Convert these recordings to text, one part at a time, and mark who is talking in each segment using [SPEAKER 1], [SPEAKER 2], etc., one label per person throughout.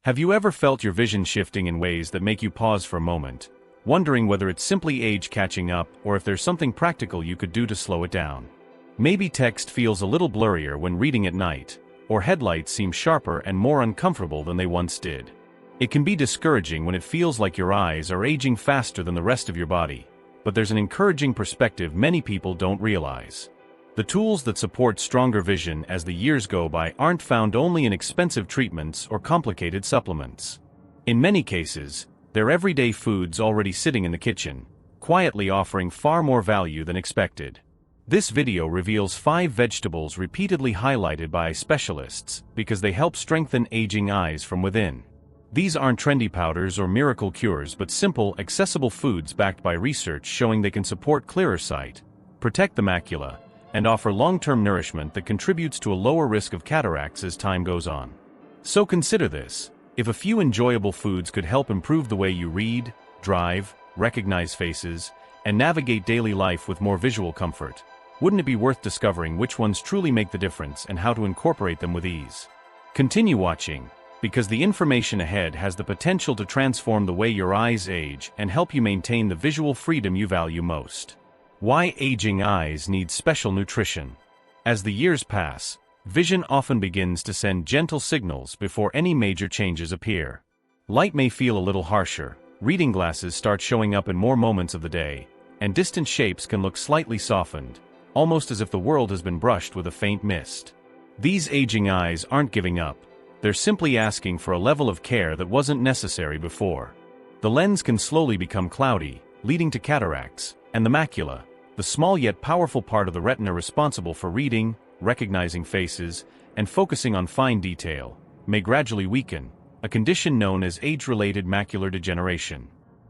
[SPEAKER 1] Have you ever felt your vision shifting in ways that make you pause for a moment, wondering whether it's simply age catching up or if there's something practical you could do to slow it down? Maybe text feels a little blurrier when reading at night, or headlights seem sharper and more uncomfortable than they once did. It can be discouraging when it feels like your eyes are aging faster than the rest of your body, but there's an encouraging perspective many people don't realize. The tools that support stronger vision as the years go by aren't found only in expensive treatments or complicated supplements. In many cases, they're everyday foods already sitting in the kitchen, quietly offering far more value than expected. This video reveals 5 vegetables repeatedly highlighted by specialists because they help strengthen aging eyes from within. These aren't trendy powders or miracle cures but simple, accessible foods backed by research showing they can support clearer sight, protect the macula, and offer long-term nourishment that contributes to a lower risk of cataracts as time goes on. So consider this: if a few enjoyable foods could help improve the way you read, drive, recognize faces, and navigate daily life with more visual comfort, wouldn't it be worth discovering which ones truly make the difference and how to incorporate them with ease? Continue watching, because the information ahead has the potential to transform the way your eyes age and help you maintain the visual freedom you value most. Why aging eyes need special nutrition. As the years pass, vision often begins to send gentle signals before any major changes appear. Light may feel a little harsher, reading glasses start showing up in more moments of the day, and distant shapes can look slightly softened, almost as if the world has been brushed with a faint mist. These aging eyes aren't giving up. They're simply asking for a level of care that wasn't necessary before. The lens can slowly become cloudy, leading to cataracts, and the macula, the small yet powerful part of the retina responsible for reading, recognizing faces, and focusing on fine detail, may gradually weaken, a condition known as age-related macular degeneration.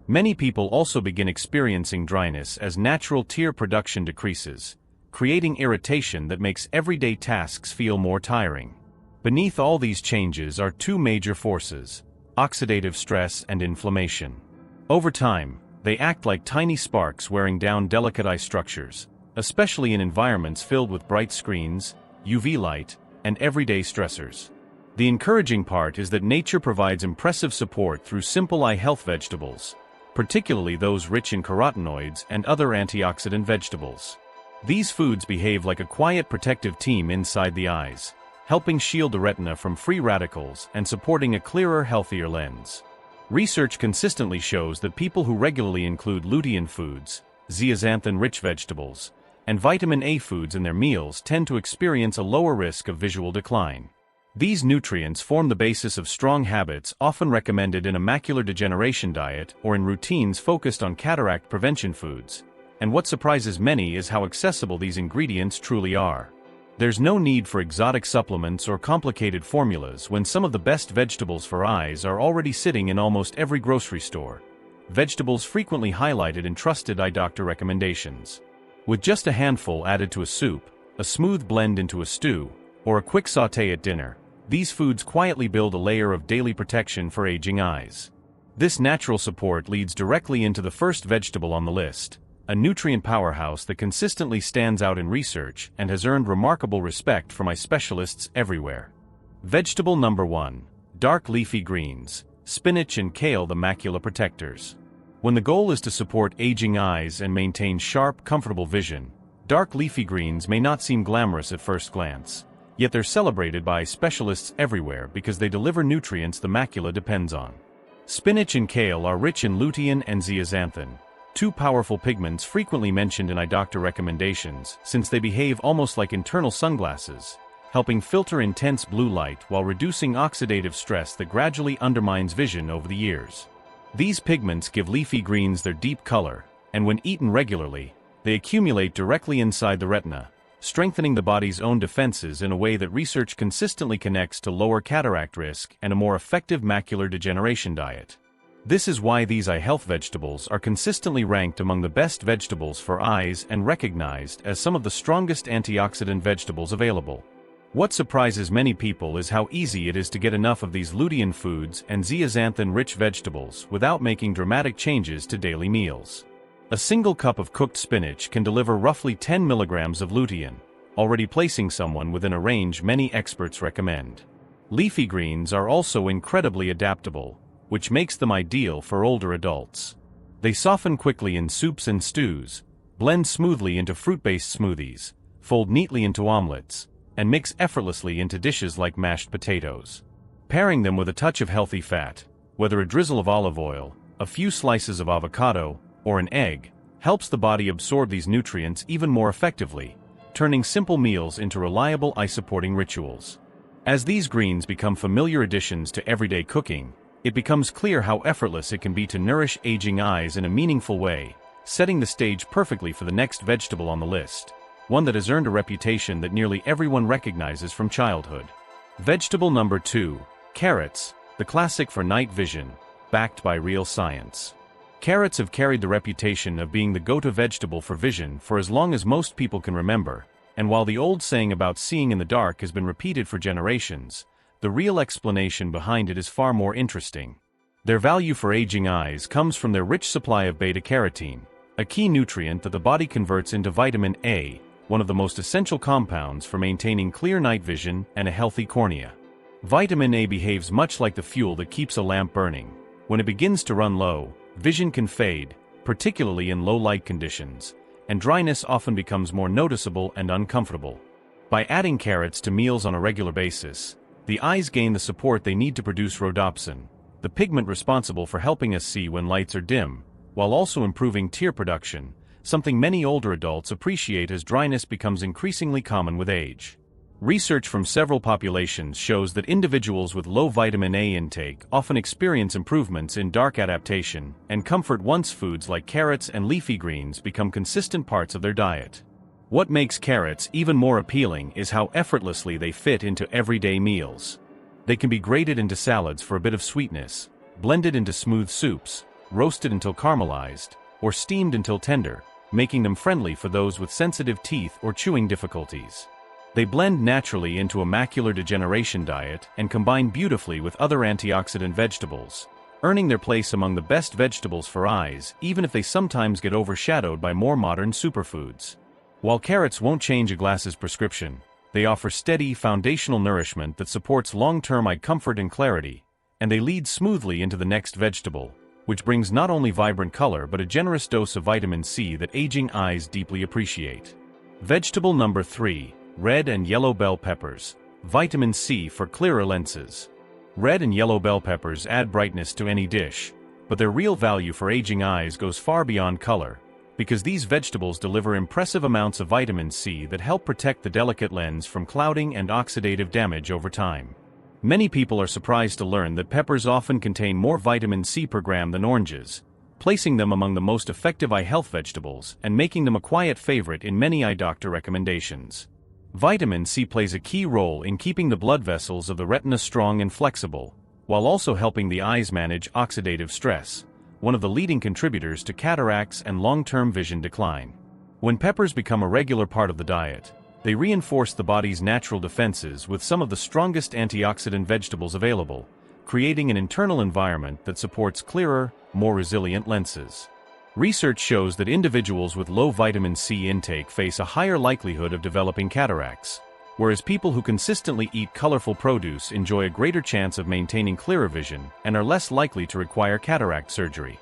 [SPEAKER 1] Many people also begin experiencing dryness as natural tear production decreases, creating irritation that makes everyday tasks feel more tiring. Beneath all these changes are 2 major forces: oxidative stress and inflammation. Over time, they act like tiny sparks wearing down delicate eye structures, especially in environments filled with bright screens, UV light, and everyday stressors. The encouraging part is that nature provides impressive support through simple eye health vegetables, particularly those rich in carotenoids and other antioxidant vegetables. These foods behave like a quiet protective team inside the eyes, helping shield the retina from free radicals and supporting a clearer, healthier lens. Research consistently shows that people who regularly include lutein foods, zeaxanthin-rich vegetables, and vitamin A foods in their meals tend to experience a lower risk of visual decline. These nutrients form the basis of strong habits often recommended in a macular degeneration diet or in routines focused on cataract prevention foods. And what surprises many is how accessible these ingredients truly are. There's no need for exotic supplements or complicated formulas when some of the best vegetables for eyes are already sitting in almost every grocery store. Vegetables frequently highlighted in trusted eye doctor recommendations. With just a handful added to a soup, a smooth blend into a stew, or a quick sauté at dinner, these foods quietly build a layer of daily protection for aging eyes. This natural support leads directly into the first vegetable on the list, a nutrient powerhouse that consistently stands out in research and has earned remarkable respect from eye specialists everywhere. Vegetable number 1. Dark leafy greens, spinach and kale, the macula protectors. When the goal is to support aging eyes and maintain sharp, comfortable vision, dark leafy greens may not seem glamorous at first glance, yet they're celebrated by specialists everywhere because they deliver nutrients the macula depends on. Spinach and kale are rich in lutein and zeaxanthin, 2 powerful pigments frequently mentioned in eye doctor recommendations since they behave almost like internal sunglasses, helping filter intense blue light while reducing oxidative stress that gradually undermines vision over the years. These pigments give leafy greens their deep color, and when eaten regularly, they accumulate directly inside the retina, strengthening the body's own defenses in a way that research consistently connects to lower cataract risk and a more effective macular degeneration diet. This is why these eye health vegetables are consistently ranked among the best vegetables for eyes and recognized as some of the strongest antioxidant vegetables available. What surprises many people is how easy it is to get enough of these lutein foods and zeaxanthin-rich vegetables without making dramatic changes to daily meals. A single cup of cooked spinach can deliver roughly 10 milligrams of lutein, already placing someone within a range many experts recommend. Leafy greens are also incredibly adaptable, which makes them ideal for older adults. They soften quickly in soups and stews, blend smoothly into fruit-based smoothies, fold neatly into omelets, and mix effortlessly into dishes like mashed potatoes. Pairing them with a touch of healthy fat, whether a drizzle of olive oil, a few slices of avocado, or an egg, helps the body absorb these nutrients even more effectively, turning simple meals into reliable eye-supporting rituals. As these greens become familiar additions to everyday cooking, it becomes clear how effortless it can be to nourish aging eyes in a meaningful way, setting the stage perfectly for the next vegetable on the list, one that has earned a reputation that nearly everyone recognizes from childhood. Vegetable number 2, carrots, the classic for night vision, backed by real science. Carrots have carried the reputation of being the go-to vegetable for vision for as long as most people can remember, and while the old saying about seeing in the dark has been repeated for generations, the real explanation behind it is far more interesting. Their value for aging eyes comes from their rich supply of beta-carotene, a key nutrient that the body converts into vitamin A, one of the most essential compounds for maintaining clear night vision and a healthy cornea. Vitamin A behaves much like the fuel that keeps a lamp burning. When it begins to run low, vision can fade, particularly in low light conditions, and dryness often becomes more noticeable and uncomfortable. By adding carrots to meals on a regular basis, the eyes gain the support they need to produce rhodopsin, the pigment responsible for helping us see when lights are dim, while also improving tear production, something many older adults appreciate as dryness becomes increasingly common with age. Research from several populations shows that individuals with low vitamin A intake often experience improvements in dark adaptation and comfort once foods like carrots and leafy greens become consistent parts of their diet. What makes carrots even more appealing is how effortlessly they fit into everyday meals. They can be grated into salads for a bit of sweetness, blended into smooth soups, roasted until caramelized, or steamed until tender, making them friendly for those with sensitive teeth or chewing difficulties. They blend naturally into a macular degeneration diet and combine beautifully with other antioxidant vegetables, earning their place among the best vegetables for eyes, even if they sometimes get overshadowed by more modern superfoods. While carrots won't change a glass's prescription, they offer steady, foundational nourishment that supports long-term eye comfort and clarity, and they lead smoothly into the next vegetable, which brings not only vibrant color but a generous dose of vitamin C that aging eyes deeply appreciate. Vegetable number 3. Red and yellow bell peppers, vitamin C for clearer lenses. Red and yellow bell peppers add brightness to any dish, but their real value for aging eyes goes far beyond color, because these vegetables deliver impressive amounts of vitamin C that help protect the delicate lens from clouding and oxidative damage over time. Many people are surprised to learn that peppers often contain more vitamin C per gram than oranges, placing them among the most effective eye health vegetables and making them a quiet favorite in many eye doctor recommendations. Vitamin C plays a key role in keeping the blood vessels of the retina strong and flexible, while also helping the eyes manage oxidative stress, one of the leading contributors to cataracts and long-term vision decline. When peppers become a regular part of the diet, they reinforce the body's natural defenses with some of the strongest antioxidant vegetables available, creating an internal environment that supports clearer, more resilient lenses. Research shows that individuals with low vitamin C intake face a higher likelihood of developing cataracts, whereas people who consistently eat colorful produce enjoy a greater chance of maintaining clearer vision and are less likely to require cataract surgery.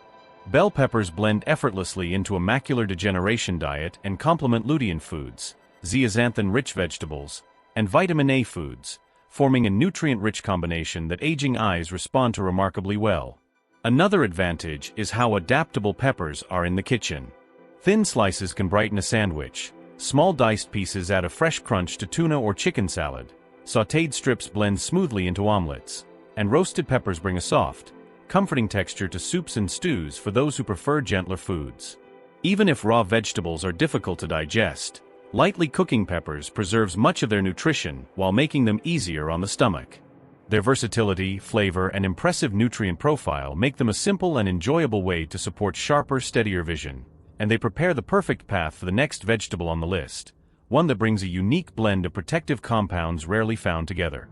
[SPEAKER 1] Bell peppers blend effortlessly into a macular degeneration diet and complement lutein foods, zeaxanthin-rich vegetables, and vitamin A foods, forming a nutrient-rich combination that aging eyes respond to remarkably well. Another advantage is how adaptable peppers are in the kitchen. Thin slices can brighten a sandwich, small diced pieces add a fresh crunch to tuna or chicken salad, sautéed strips blend smoothly into omelets, and roasted peppers bring a soft, comforting texture to soups and stews for those who prefer gentler foods. Even if raw vegetables are difficult to digest, lightly cooking peppers preserves much of their nutrition while making them easier on the stomach. Their versatility, flavor, and impressive nutrient profile make them a simple and enjoyable way to support sharper, steadier vision, and they prepare the perfect path for the next vegetable on the list, one that brings a unique blend of protective compounds rarely found together.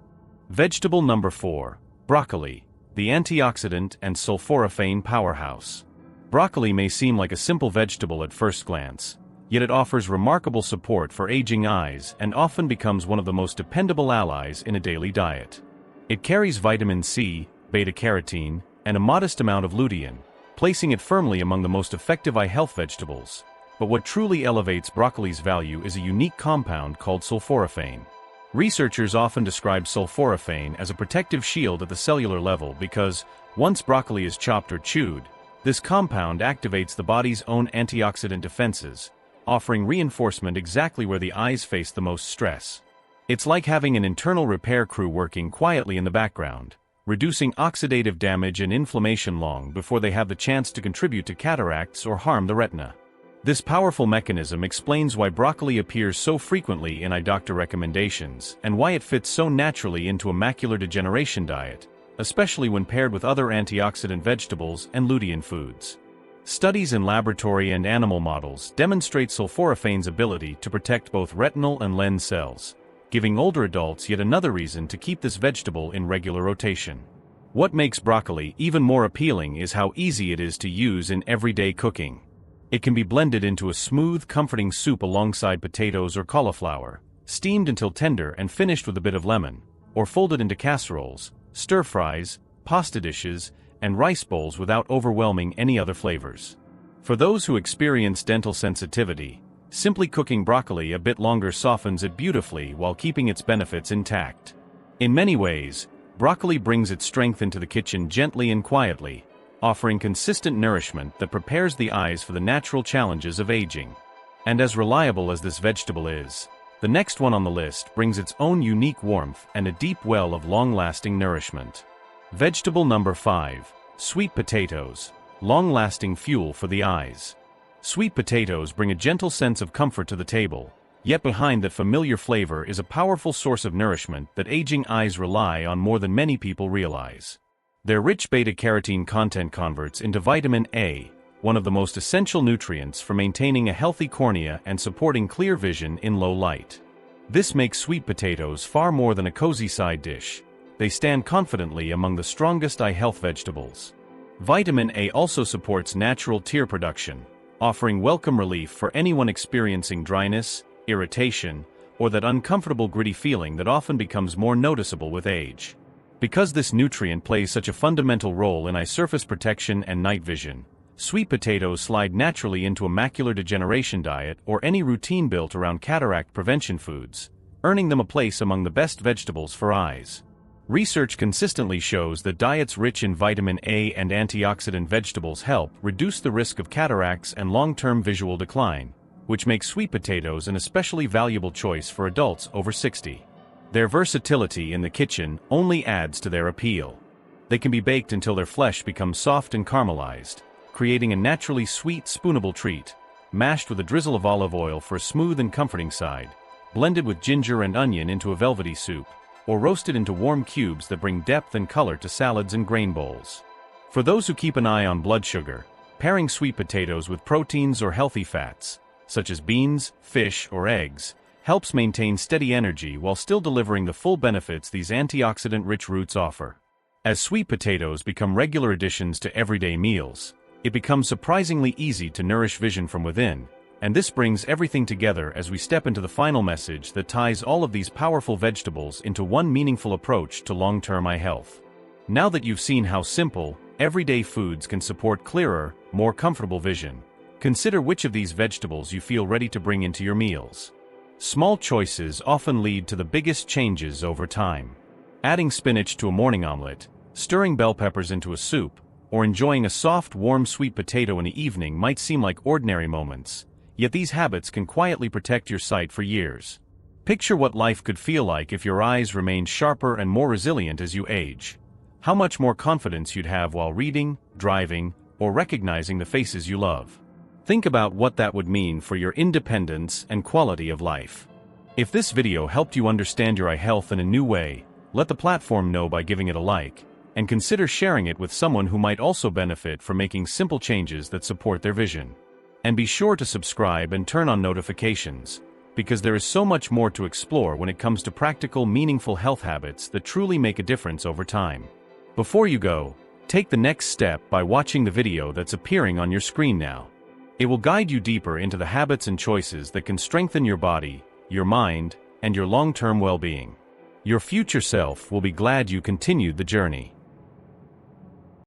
[SPEAKER 1] Vegetable number 4. Broccoli, the antioxidant and sulforaphane powerhouse. Broccoli may seem like a simple vegetable at first glance, yet it offers remarkable support for aging eyes and often becomes one of the most dependable allies in a daily diet. It carries vitamin C, beta-carotene, and a modest amount of lutein, placing it firmly among the most effective eye health vegetables. But what truly elevates broccoli's value is a unique compound called sulforaphane. Researchers often describe sulforaphane as a protective shield at the cellular level because, once broccoli is chopped or chewed, this compound activates the body's own antioxidant defenses, offering reinforcement exactly where the eyes face the most stress. It's like having an internal repair crew working quietly in the background, reducing oxidative damage and inflammation long before they have the chance to contribute to cataracts or harm the retina. This powerful mechanism explains why broccoli appears so frequently in eye doctor recommendations and why it fits so naturally into a macular degeneration diet, especially when paired with other antioxidant vegetables and lutein foods. Studies in laboratory and animal models demonstrate sulforaphane's ability to protect both retinal and lens cells, giving older adults yet another reason to keep this vegetable in regular rotation. What makes broccoli even more appealing is how easy it is to use in everyday cooking. It can be blended into a smooth, comforting soup alongside potatoes or cauliflower, steamed until tender and finished with a bit of lemon, or folded into casseroles, stir-fries, pasta dishes, and rice bowls without overwhelming any other flavors. For those who experience dental sensitivity, simply cooking broccoli a bit longer softens it beautifully while keeping its benefits intact. In many ways, broccoli brings its strength into the kitchen gently and quietly, offering consistent nourishment that prepares the eyes for the natural challenges of aging. And as reliable as this vegetable is, the next one on the list brings its own unique warmth and a deep well of long-lasting nourishment. Vegetable number 5, sweet potatoes, long-lasting fuel for the eyes. Sweet potatoes bring a gentle sense of comfort to the table, yet behind that familiar flavor is a powerful source of nourishment that aging eyes rely on more than many people realize. Their rich beta-carotene content converts into vitamin A, one of the most essential nutrients for maintaining a healthy cornea and supporting clear vision in low light. This makes sweet potatoes far more than a cozy side dish. They stand confidently among the strongest eye health vegetables. Vitamin A also supports natural tear production, offering welcome relief for anyone experiencing dryness, irritation, or that uncomfortable gritty feeling that often becomes more noticeable with age. Because this nutrient plays such a fundamental role in eye surface protection and night vision, sweet potatoes slide naturally into a macular degeneration diet or any routine built around cataract prevention foods, earning them a place among the best vegetables for eyes. Research consistently shows that diets rich in vitamin A and antioxidant vegetables help reduce the risk of cataracts and long-term visual decline, which makes sweet potatoes an especially valuable choice for adults over 60. Their versatility in the kitchen only adds to their appeal. They can be baked until their flesh becomes soft and caramelized, creating a naturally sweet, spoonable treat, mashed with a drizzle of olive oil for a smooth and comforting side, blended with ginger and onion into a velvety soup, or roasted into warm cubes that bring depth and color to salads and grain bowls. For those who keep an eye on blood sugar, pairing sweet potatoes with proteins or healthy fats, such as beans, fish, or eggs, helps maintain steady energy while still delivering the full benefits these antioxidant-rich roots offer. As sweet potatoes become regular additions to everyday meals, it becomes surprisingly easy to nourish vision from within, and this brings everything together as we step into the final message that ties all of these powerful vegetables into one meaningful approach to long-term eye health. Now that you've seen how simple, everyday foods can support clearer, more comfortable vision, consider which of these vegetables you feel ready to bring into your meals. Small choices often lead to the biggest changes over time. Adding spinach to a morning omelet, stirring bell peppers into a soup, or enjoying a soft, warm sweet potato in the evening might seem like ordinary moments, yet these habits can quietly protect your sight for years. Picture what life could feel like if your eyes remained sharper and more resilient as you age. How much more confidence you'd have while reading, driving, or recognizing the faces you love. Think about what that would mean for your independence and quality of life. If this video helped you understand your eye health in a new way, let the platform know by giving it a like, and consider sharing it with someone who might also benefit from making simple changes that support their vision. And be sure to subscribe and turn on notifications, because there is so much more to explore when it comes to practical, meaningful health habits that truly make a difference over time. Before you go, take the next step by watching the video that's appearing on your screen now. It will guide you deeper into the habits and choices that can strengthen your body, your mind, and your long-term well-being. Your future self will be glad you continued the journey.